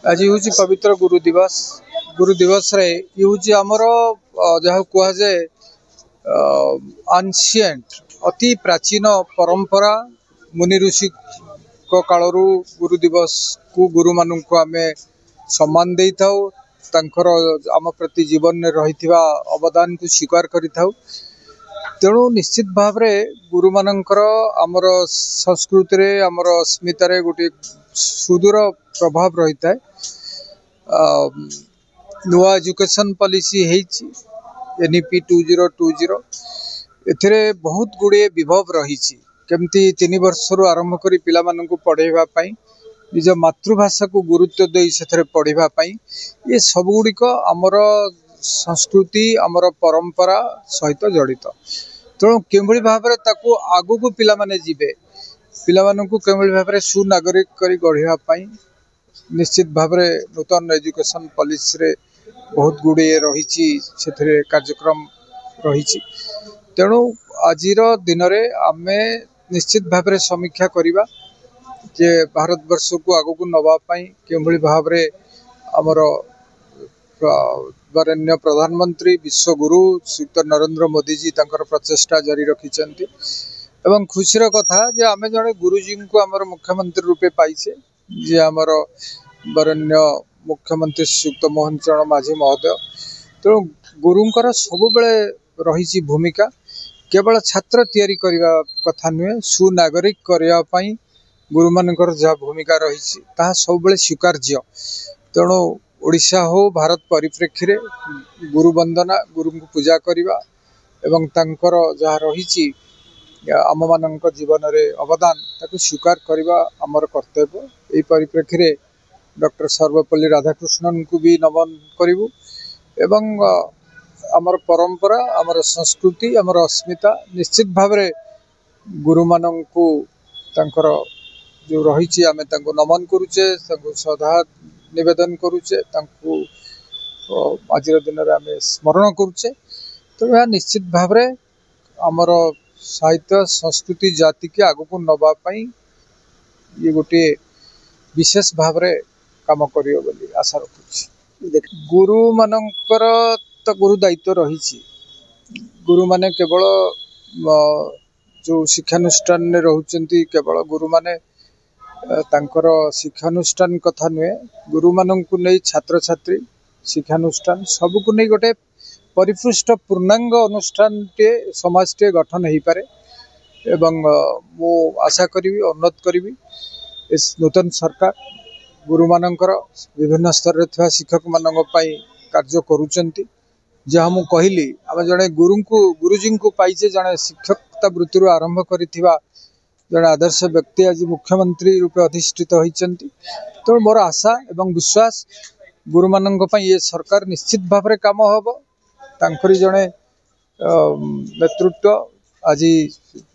आज हूँ पवित्र गुरु दिवस रे हूँ आमर जहाँ कह जाए आंशिएंट अति प्राचीन परंपरा मुनि ऋषि कालरू गुरु दिवस को गुरु मान को आम सम्मान दे था आम प्रति जीवन में रही अवदान को स्वीकार करिथाउ। तेणु निश्चित भाव गुरु मानकर आमर संस्कृति रे आमर अस्मितार गोटे सुदूर प्रभाव रही है। नुआ एजुकेशन पॉलिसी NEP 2020 एथिरे बहुत गुड़े विभव रही केमती 3 वर्ष आरंभ कर पिला मानकु पढ़ाइवाई निज मातृभाषा को गुरुत्व दे से पढ़ाइवाई ये सब गुड़िक आमर संस्कृति आमर परंपरा सहित जड़ित। तेणु केभली भाव आगु को पिला माने जीवे पिला मानकु केभली भाव सुनागरिक करी गढ़ाई निश्चित भाव नूतन एजुकेशन पॉलिसी रे बहुत गुड़े रही कार्यक्रम रही। तेणु आज दिन में आम निश्चित भाव समीक्षा करवा जे भारत वर्ष को आग को नवापाई केभली भाव आमर वरेण्य प्रधानमंत्री विश्वगुरु श्रीयुक्त नरेंद्र मोदी जी तांकर प्रचेष्टा जारी रखिंट एवं खुशीर कथा जे आम जड़े गुरुजी को आमर मुख्यमंत्री रूपे पाइचे जे आमर वरेण्य मुख्यमंत्री श्रीयुक्त मोहन चरण माझी महोदय। तेणु गुरुंकर सब बेले रही भूमिका केवल छात्र तैयारी करने कथा नुहे सुनागरिक करने गुरु मानकर जहाँ भूमिका रही सब बेले स्वीकार्य। तेणु ओडिशा हो भारत परिप्रेक्षी रे गुरु वंदना गुरु को पूजा करवा एवं तांकर जहाँ रही आम मान जीवन रे अवदान ताकू स्वीकार करवा आमर कर्तव्य। यही परिप्रेक्षी रे डॉक्टर सर्वपल्ली राधाकृष्णन को भी नमन करूँ एवं आमर परंपरा आमर संस्कृति आमर अस्मिता निश्चित भाव गुरु मानू तांकर जो रही आम नमन करुचे श्रद्धा निवेदन करुचे आज दिन में आम स्मरण करुचे। तो यह निश्चित भाव आमर साहित्य संस्कृति जाति के आग को नवापाई ये गोटे विशेष भाव काम करियो बोली आशा रखुची। गुरु मानकर तो गुरु दायित्व रही गुरु माने केवल जो शिक्षानुष्ठान में रहउचंती केवल गुरु माने तांकर शिक्षानुष्ठान कथा नुहे गुरु माननकु नहीं छात्र छात्री शिक्षानुष्ठान सब को नहीं गोटे परिपृष्ट पूर्णांग अनुष्ठान टे समाज टे गठन हो पारे एवं मु आशा करी अनुरोध करी इस नूतन सरकार गुरु मानकर विभिन्न स्तर रे थिबा शिक्षक मानन पई कार्य करूचंती। जहाँ मु कहली आम जड़े गुरुजी को पाइचे जड़े शिक्षकता वृत्ति आरंभ करिथिबा जड़े आदर्श व्यक्ति आज मुख्यमंत्री रूपे अधिष्ठित होइचंती। तो मोर आशा एवं विश्वास गुरु मानन ये सरकार निश्चित भाव में काम हम तांकरी जड़े नेतृत्व आज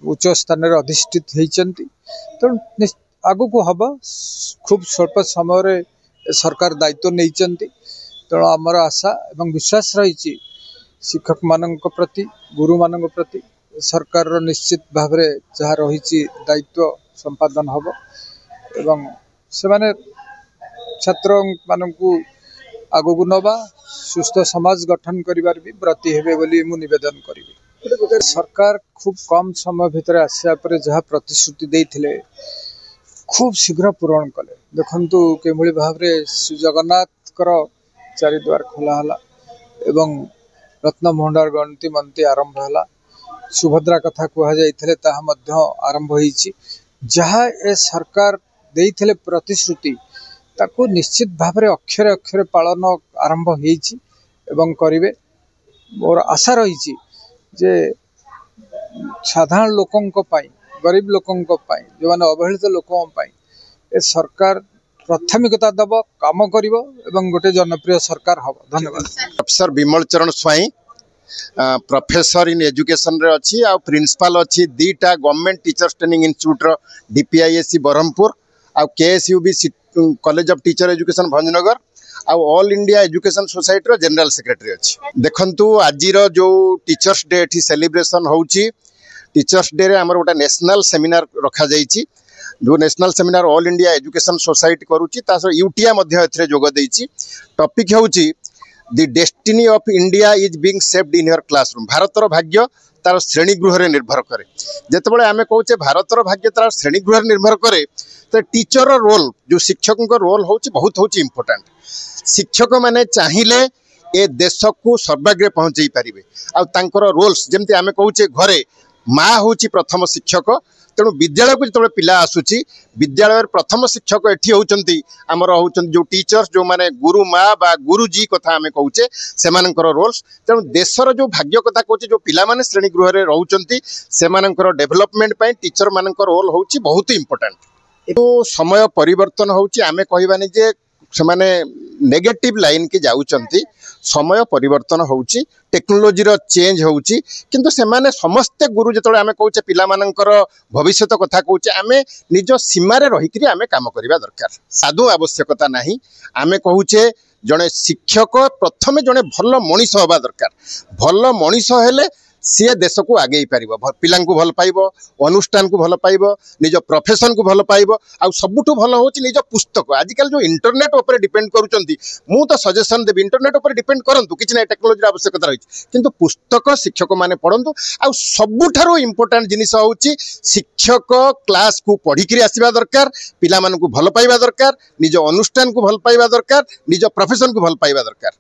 उच्च स्थान रे अधिष्ठित होइचंती। तो आगु को हम खूब स्वल्प समय सरकार दायित्व नहीं। तेणु आमर आशा एवं विश्वास रही शिक्षक मान प्रति गुरु मान प्रति सरकार निश्चित भाव जहाँ रही दायित्व संपादन हम एवं से माने छात्र मानू आग को नवा सुस्थ समाज गठन करिवार भी ब्रती हेबे बोली मु निवेदन करी। सरकार खूब कम समय भितर आसिया पर जहाँ प्रतिश्रुति देइथिले खूब शीघ्र पूरण कले। देखंतु केभली भाव श्री जगन्नाथ चारिद्वार खोला एवं रत्न भंडार गणति मनती आरंभ है सुभद्रा कथा कह जाइथिले ताहा मध्य आरंभ होईची जहाँ ए सरकार देइथिले प्रतिश्रुति ताकू निश्चित भाव अक्षरे अक्षरे पालन आरंभ होईची एवं करिवे। मोर आशा रही जे साधारण लोकंक पाई गरीब लोकंक पाई जो माने अवहेलित लोकों पाई ए सरकार प्राथमिकता दब काम करिवो एवं गोटे जनप्रिय सरकार हम। धन्यवाद। प्रोफेसर विमल चरण स्वाई प्रोफेसर इन एजुकेशन रे अछि आ प्रिंसिपल अछि दीटा गवर्नमेंट टीचर्स ट्रेनिंग इंस्टीट्यूट रो DPISC ब्रह्मपुर आ KSUB college of teacher education Bhanjanagar आ ऑल इंडिया एजुकेशन सोसाइटी रो जनरल सेक्रेटरी अछि। देखंतु आजिर जो टीचर्स डे एठी सेलिब्रेशन होउची टीचर्स डे रे हमर गोटा नेशनल सेमिनार रखा जाइची जो national seminar all India education society करुच्ची यूटिया जोग देइछि। टॉपिक होउची the destiny of India is being shaped in your classroom. भारतर भाग्य तार श्रेणीगृह निर्भर करे। जितेबाला आम कहचे भारतर भाग्य तार श्रेणीगृह निर्भर करे तो टीचर रोल जो शिक्षक रोल हूँ बहुत हूँ इम्पोर्टाट। शिक्षक माने चाहिए ए देश को सर्वाग्रे पहुँचे पारे। आर रोल्स जमती आम कहचे घरे माँ हूँ प्रथम शिक्षक। तेणु विद्यालय को जो पिला आसूची विद्यालय प्रथम शिक्षक एठी होउचंती आमर होउचंती जो टीचर्स जो माने गुरु माँ बा गुरुजी कथा आम कहचे सेमानंकर रोल्स। तेणु देशर जो भाग्य कथा कहचे जो पिला माने श्रेणी गृह रे रहउचंती सेमानंकर डेवलपमेंट पई टीचर मानंकर रोल होउची बहुत इंपोर्टेंट। तो समय परिवर्तन होउची आमे कहबानी जे सेमाने नेगेटिव लाइन के जाउचंती। समय परिवर्तन होउची टेक्नोलोजी रो चेंज होउची किंतु सेमाने समस्ते गुरु जतले आमे कहूचे पिला मानकर भविष्यत कथा कहूचे आमे निज सीमा रे रही करी आमे काम करिवा दरकार। साधु आवश्यकता नाही। आमे कहूचे जने शिक्षक प्रथमे जने भल मनीष होबा दरकार। भल मनीष हेले सी देश को आगे पारिबो। पिला को भल पाइबो, अनुष्ठान को भल पाइबो, निज प्रोफेशन को भल पाइबो। आ सबुठु भल होची निज पुस्तक। आजिकल जो इंटरनेट ऊपर डिपेंड करूचंती मु तो सजेशन देबी इंटरनेट ऊपर डिपेंड करंतु किछि नै टेक्नोलोजी आवश्यकता रही किंतु पुस्तक शिक्षक माने पढंतु। आ सबुठारो इंपोर्टेंट जिनिस होची शिक्षक क्लास को पढ़ी करी आसीबा दरकार। पिला मानकु भल पाइबा दरकार, निज अनुष्ठान को भल पाइबा दरकार, निज प्रोफेशन को भल पाइबा दरकार।